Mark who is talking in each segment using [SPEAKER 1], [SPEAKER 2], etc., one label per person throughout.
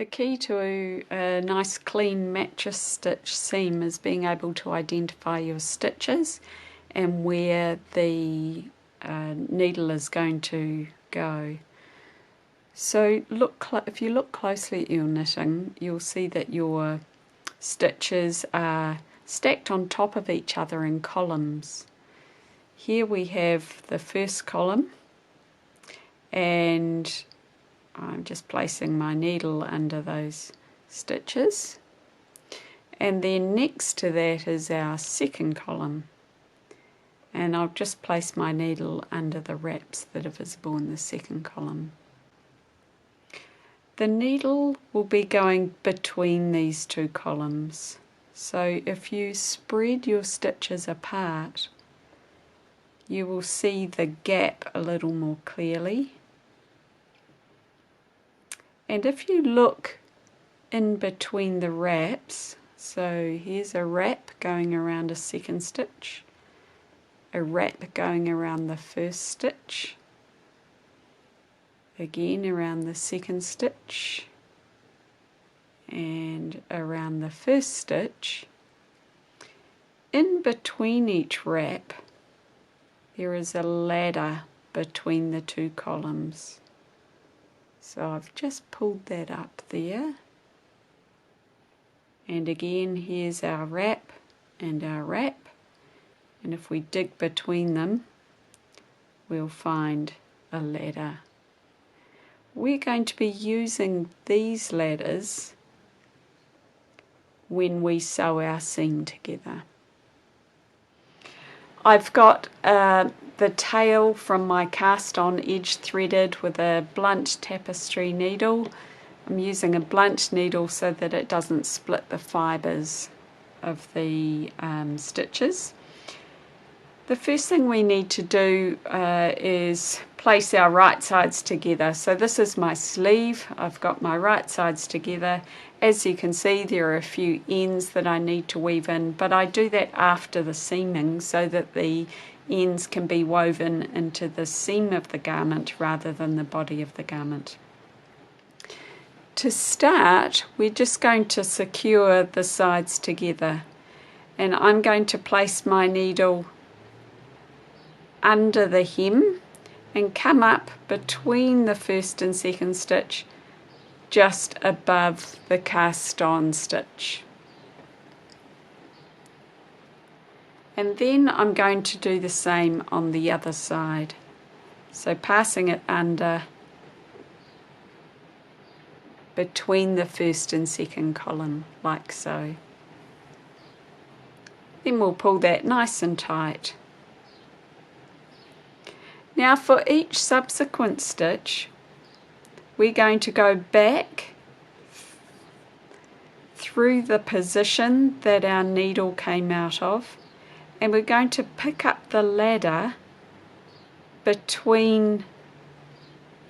[SPEAKER 1] The key to a nice clean mattress stitch seam is being able to identify your stitches and where the needle is going to go. So if you look closely at your knitting, you'll see that your stitches are stacked on top of each other in columns. Here we have the first column, and I'm just placing my needle under those stitches, and then next to that is our second column, and I'll just place my needle under the wraps that are visible in the second column. The needle will be going between these two columns, so if you spread your stitches apart, you will see the gap a little more clearly. And if you look in between the wraps, so here's a wrap going around a second stitch, a wrap going around the first stitch, again around the second stitch, and around the first stitch. In between each wrap, there is a ladder between the two columns. So I've just pulled that up there. And again, here's our wrap and our wrap. And if we dig between them, we'll find a ladder. We're going to be using these ladders when we sew our seam together. I've got the tail from my cast on edge threaded with a blunt tapestry needle. I'm using a blunt needle so that it doesn't split the fibres of the stitches. The first thing we need to do is place our right sides together. So this is my sleeve. I've got my right sides together. As you can see, there are a few ends that I need to weave in, but I do that after the seaming so that the ends can be woven into the seam of the garment rather than the body of the garment. To start, we're just going to secure the sides together, and I'm going to place my needle under the hem and come up between the first and second stitch just above the cast on stitch. And then I'm going to do the same on the other side. So passing it under between the first and second column, like so. Then we'll pull that nice and tight. Now for each subsequent stitch, we're going to go back through the position that our needle came out of, and we're going to pick up the ladder between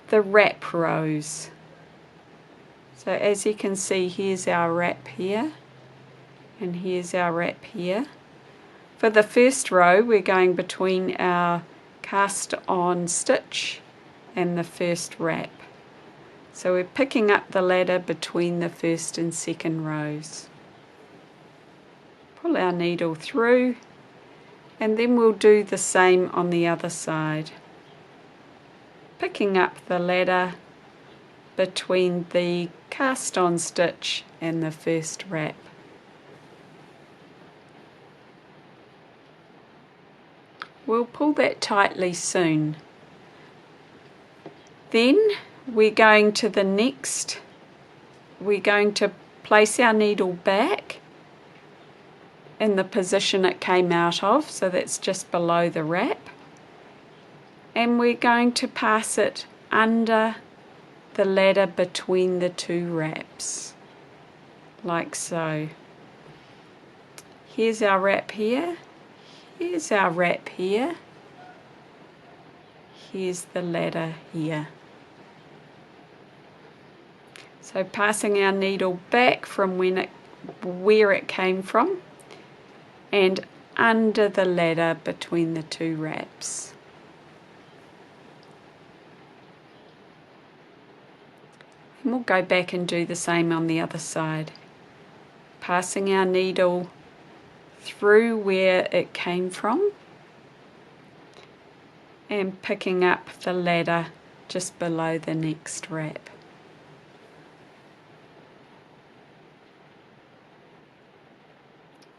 [SPEAKER 1] the wrap rows. So as you can see, here's our wrap here, and here's our wrap here. For the first row, we're going between our cast on stitch and the first wrap. So we're picking up the ladder between the first and second rows. Pull our needle through, and then we'll do the same on the other side. Picking up the ladder between the cast on stitch and the first wrap. We'll pull that tightly soon. Then we're going to the next, we're going to place our needle back in the position it came out of, so that's just below the wrap, and we're going to pass it under the ladder between the two wraps, like so. Here's our wrap here, here's our wrap here, here's the ladder here. So passing our needle back from where it came from and under the ladder between the two wraps. And we'll go back and do the same on the other side. Passing our needle through where it came from and picking up the ladder just below the next wrap.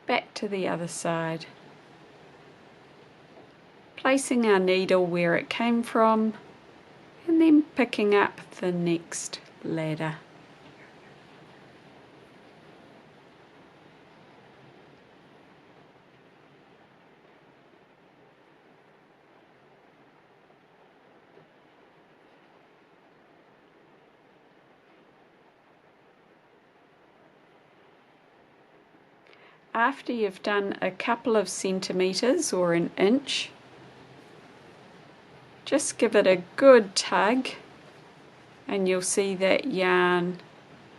[SPEAKER 1] Back to the other side. Placing our needle where it came from and then picking up the next ladder. After you've done a couple of centimetres or an inch, just give it a good tug and you'll see that yarn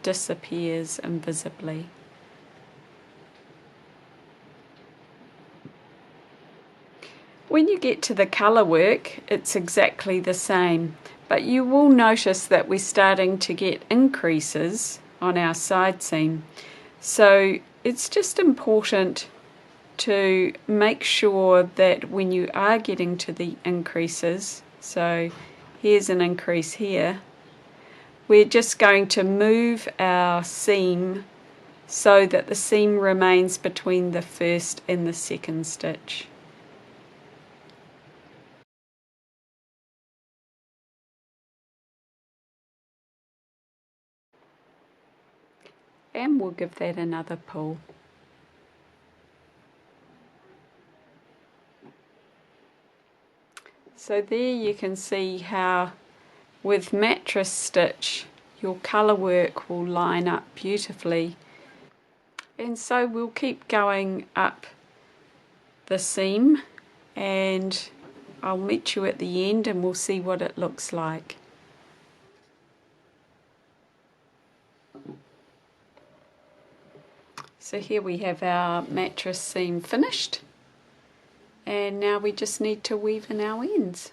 [SPEAKER 1] disappears invisibly. When you get to the colour work, it's exactly the same, but you will notice that we're starting to get increases on our side seam. So it's just important to make sure that when you are getting to the increases, so here's an increase here, we're just going to move our seam so that the seam remains between the first and the second stitch. And we'll give that another pull. So there you can see how with mattress stitch your colour work will line up beautifully. And so we'll keep going up the seam and I'll meet you at the end and we'll see what it looks like. So here we have our mattress seam finished, and now we just need to weave in our ends.